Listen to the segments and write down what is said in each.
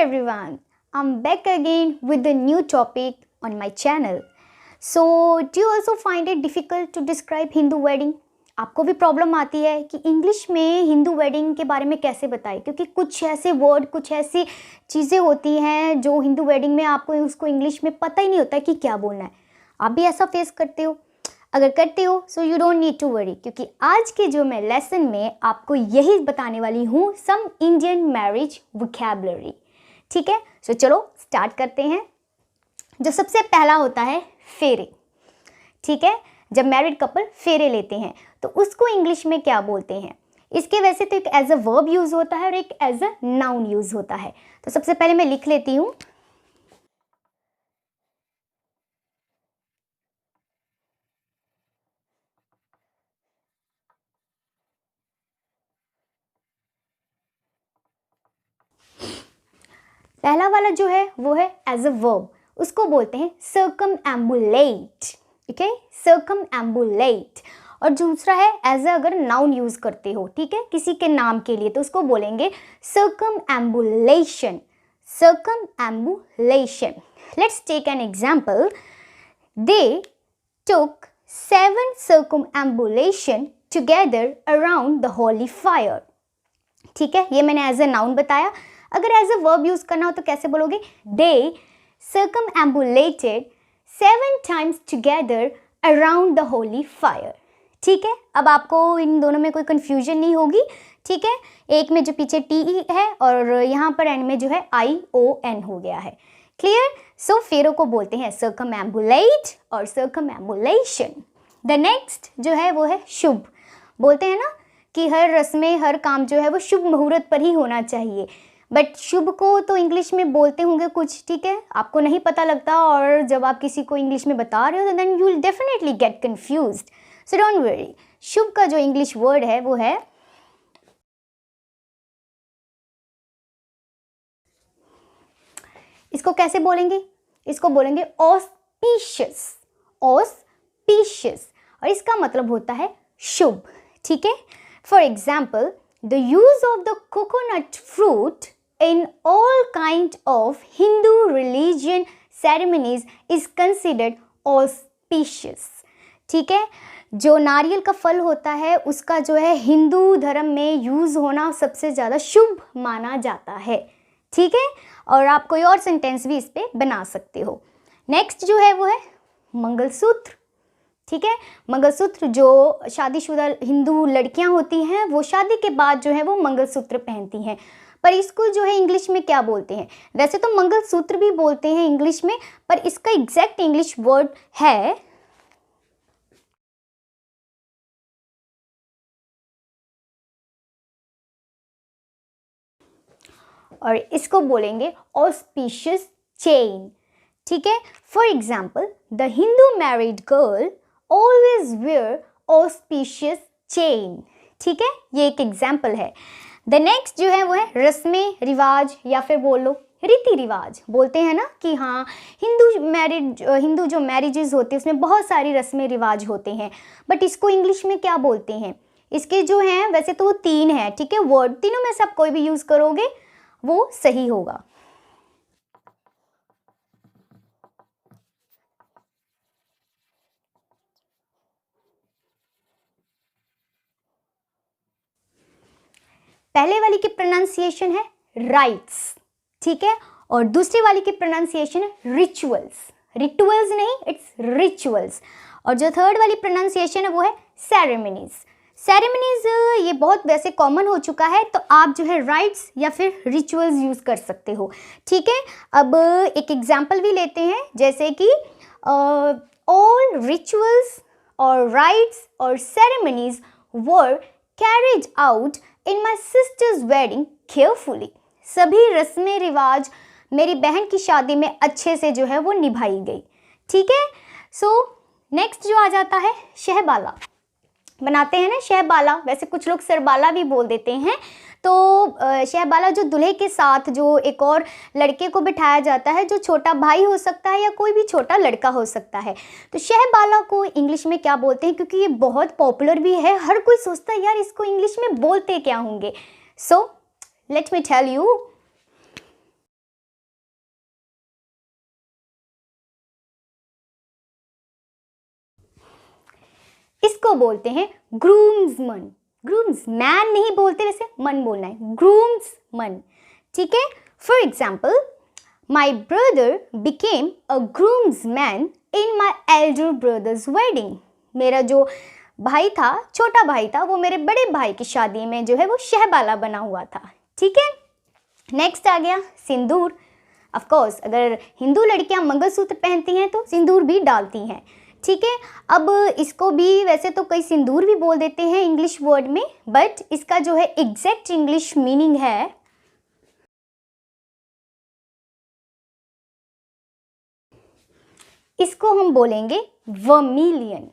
everyone, I'm back again with a new topic on my channel. So, do you also find it difficult to describe Hindu wedding? आपको भी problem आती है कि English में Hindu wedding के बारे में कैसे बताएं, क्योंकि कुछ ऐसे वर्ड, कुछ ऐसी चीज़ें होती हैं जो हिंदू वेडिंग में आपको उसको इंग्लिश में पता ही नहीं होता कि क्या बोलना है. आप भी ऐसा फेस करते हो? अगर करते हो so you don't need to worry, क्योंकि आज के जो मैं लेसन में आपको यही बताने वाली हूँ सम इंडियन मैरिज वोकैबुलरी. ठीक है, सो चलो स्टार्ट करते हैं. जो सबसे पहला होता है फेरे. ठीक है, जब मैरिड कपल फेरे लेते हैं तो उसको इंग्लिश में क्या बोलते हैं? इसके वैसे तो एक एज अ वर्ब यूज़ होता है और एक एज अ नाउन यूज़ होता है. तो सबसे पहले मैं लिख लेती हूँ. पहला वाला जो है वो है एज अ वर्ब, उसको बोलते हैं सर्कमएम्बुलेट. ठीक है, सर्कमएम्बुलेट. और दूसरा है एज अ अगर नाउन यूज करते हो, ठीक है, किसी के नाम के लिए, तो उसको बोलेंगे circumambulation. Circumambulation. Let's take an example. They took 7 circumambulation together around the holy fire. ठीक है, ये मैंने एज अ नाउन बताया. अगर एज अ वर्ब यूज करना हो तो कैसे बोलोगे? दे circumambulated 7 times together around the holy fire. ठीक है, अब आपको इन दोनों में कोई कंफ्यूजन नहीं होगी. ठीक है, एक में जो पीछे टी है और यहाँ पर एंड में जो है ION हो गया है. क्लियर? सो फेरों को बोलते हैं circumambulate और circumambulation. द नेक्स्ट जो है वो है शुभ. बोलते हैं ना कि हर रस्में, हर काम जो है वो शुभ मुहूर्त पर ही होना चाहिए. बट शुभ को तो इंग्लिश में बोलते होंगे कुछ, ठीक है, आपको नहीं पता लगता, और जब आप किसी को इंग्लिश में बता रहे हो तो then you will definitely get confused. So don't worry. शुभ का जो इंग्लिश वर्ड है वो है, इसको कैसे बोलेंगे? इसको बोलेंगे ऑस्पिशियस. ऑस्पिशियस, और इसका मतलब होता है शुभ. ठीक है, for example, the use of the coconut fruit in all kind of Hindu religion ceremonies is considered auspicious. ठीक है, जो नारियल का फल होता है उसका जो है हिंदू धर्म में यूज़ होना सबसे ज़्यादा शुभ माना जाता है. ठीक है, और आप कोई और सेंटेंस भी इस पे बना सकते हो. नेक्स्ट जो है वो है मंगलसूत्र. ठीक है, मंगलसूत्र जो शादीशुदा हिंदू लड़कियां होती हैं वो शादी के बाद जो है वो मंगलसूत्र पहनती हैं. पर इसको जो है इंग्लिश में क्या बोलते हैं? वैसे तो मंगलसूत्र भी बोलते हैं इंग्लिश में, पर इसका एग्जैक्ट इंग्लिश वर्ड है और इसको बोलेंगे ऑस्पिशियस चेन. ठीक है, for example, the Hindu married girl always wear auspicious chain. ठीक है, ये एक एग्जाम्पल है. द नेक्स्ट जो है वो है रस्में रिवाज, या फिर बोलो रीति रिवाज. बोलते हैं ना कि हाँ, हिंदू जो मैरिजेस होते हैं उसमें बहुत सारी रस्में रिवाज होते हैं. बट इसको इंग्लिश में क्या बोलते हैं? इसके जो हैं वैसे तो वो 3 हैं. ठीक है, वर्ड तीनों में से आप कोई भी यूज़ करोगे वो सही होगा. पहले वाली की प्रोनाउंसिएशन है राइट्स. ठीक है, और दूसरी वाली की प्रोनाउंसिएशन है रिचुअल्स. रिचुअल्स नहीं, इट्स रिचुअल्स. और जो थर्ड वाली प्रोनाउंसिएशन है वो है सेरेमनीज. सेरेमनीज ये बहुत वैसे कॉमन हो चुका है, तो आप जो है राइट्स या फिर रिचुअल्स यूज़ कर सकते हो. ठीक है, अब एक एग्जाम्पल भी लेते हैं, जैसे कि ऑल रिचुअल्स और राइट्स और ceremonies were carried out in my sisters wedding carefully. सभी रस्में रिवाज मेरी बहन की शादी में अच्छे से जो है वो निभाई गई. ठीक है, सो नेक्स्ट जो आ जाता है शहबाला. बनाते हैं ना शहबाला, वैसे कुछ लोग सरबाला भी बोल देते हैं. तो शहबाला जो दूल्हे के साथ जो एक और लड़के को बिठाया जाता है, जो छोटा भाई हो सकता है या कोई भी छोटा लड़का हो सकता है. तो शहबाला को इंग्लिश में क्या बोलते हैं? क्योंकि ये बहुत पॉपुलर भी है, हर कोई सोचता है यार इसको इंग्लिश में बोलते क्या होंगे. So let me tell you. इसको बोलते हैं ग्रूम्समन। ग्रूम्समैन नहीं बोलते, वैसे मन बोलना है, ग्रूम्समन। ठीक है, for example, my brother became a groomsman in my elder brother's wedding. मेरा जो भाई था, छोटा भाई था, वो मेरे बड़े भाई की शादी में जो है वो शहबाला बना हुआ था। ठीक है, नेक्स्ट आ गया सिंदूर। ऑफ कोर्स अगर हिंदू लड़कियां मंगलसूत्र पहनती हैं तो सिंदूर भी डालती हैं। ठीक है, अब इसको भी वैसे तो कई सिंदूर भी बोल देते हैं इंग्लिश वर्ड में, बट इसका जो है एग्जैक्ट इंग्लिश मीनिंग है इसको हम बोलेंगे वर्मिलियन।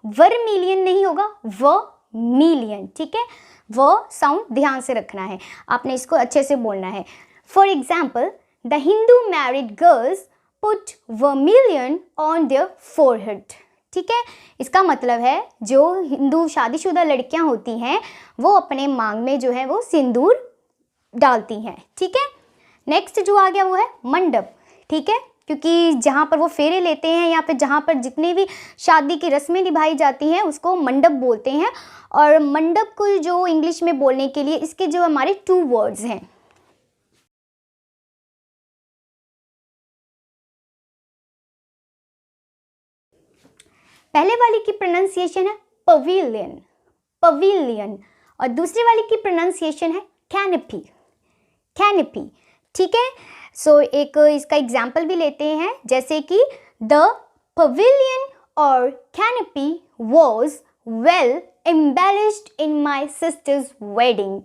वर्मिलियन नहीं होगा, वर्मिलियन। ठीक है, व साउंड ध्यान से रखना है, आपने इसको अच्छे से बोलना है। For example, the Hindu married girls put vermilion on their forehead. ठीक है, इसका मतलब है जो हिंदू शादीशुदा लड़कियां होती हैं वो अपने मांग में जो है वो सिंदूर डालती हैं। ठीक है, नेक्स्ट जो आ गया वो है मंडप। ठीक है, क्योंकि जहाँ पर वो फेरे लेते हैं या फिर जहाँ पर जितने भी शादी की रस्में निभाई जाती हैं उसको मंडप बोलते हैं। और मंडप को जो इंग्लिश में बोलने के लिए इसके जो हमारे 2 वर्ड्स हैं। पहले वाली की प्रोनाउंसिएशन है पवेलियन, पवेलियन, और दूसरी वाली की प्रोनाउंसिएशन है कैनपी, कैनपी। ठीक है, सो एक इसका एग्जाम्पल भी लेते हैं, जैसे कि द पवेलियन और canopy was well embellished in my sisters wedding.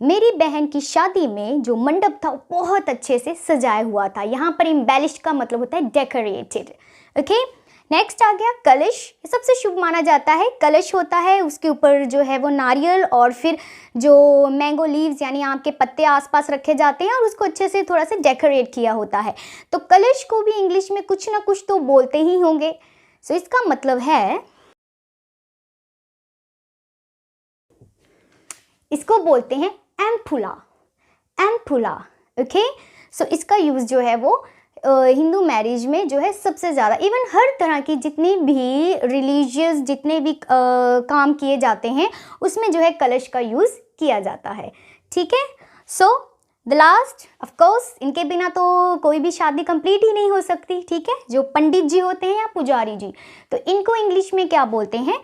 मेरी बहन की शादी में जो मंडप था बहुत अच्छे से सजाया हुआ था। यहाँ पर एम्बेलिश्ड का मतलब होता है डेकोरेटेड। ओके, नेक्स्ट आ गया कलश। ये सबसे शुभ माना जाता है। कलश होता है, उसके ऊपर जो है वो नारियल और फिर जो मैंगो लीव्स यानी आम के पत्ते आसपास रखे जाते हैं और उसको अच्छे से थोड़ा सा डेकोरेट किया होता है। तो कलश को भी इंग्लिश में कुछ ना कुछ तो बोलते ही होंगे। सो इसका मतलब है, इसको बोलते हैं एम्फुला, एम्फुला। ओके, सो इसका यूज़ जो है वो हिंदू मैरिज में जो है सबसे ज़्यादा, इवन हर तरह की जितनी भी रिलीजियस जितने भी काम किए जाते हैं उसमें जो है कलश का यूज़ किया जाता है। ठीक है, so the last, of course इनके बिना तो कोई भी शादी कंप्लीट ही नहीं हो सकती। ठीक है, जो पंडित जी होते हैं या पुजारी जी, तो इनको इंग्लिश में क्या बोलते हैं?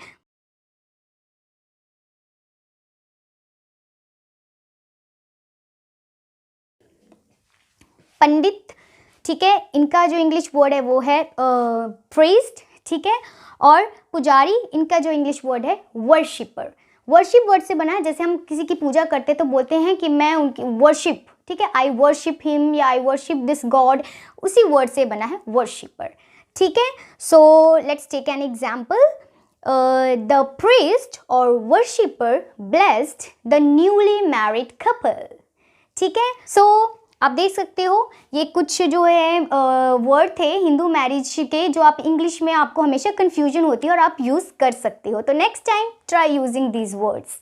पंडित। ठीक है, इनका जो इंग्लिश वर्ड है वो है प्रीस्ट। ठीक है, और पुजारी, इनका जो इंग्लिश वर्ड है वर्शिपर। वर्शिप वर्ड से बना है, जैसे हम किसी की पूजा करते तो बोलते हैं कि मैं उनकी वर्शिप, ठीक है, आई वर्शिप हिम या आई वर्शिप दिस गॉड, उसी वर्ड से बना है वर्शिपर। ठीक है, so let's take an example. The priest और worshipper blessed the newly married couple. ठीक है, सो आप देख सकते हो ये कुछ जो है वर्ड थे हिंदू मैरिज के जो आप इंग्लिश में आपको हमेशा कंफ्यूजन होती है और आप यूज़ कर सकते हो। तो next time try using these words.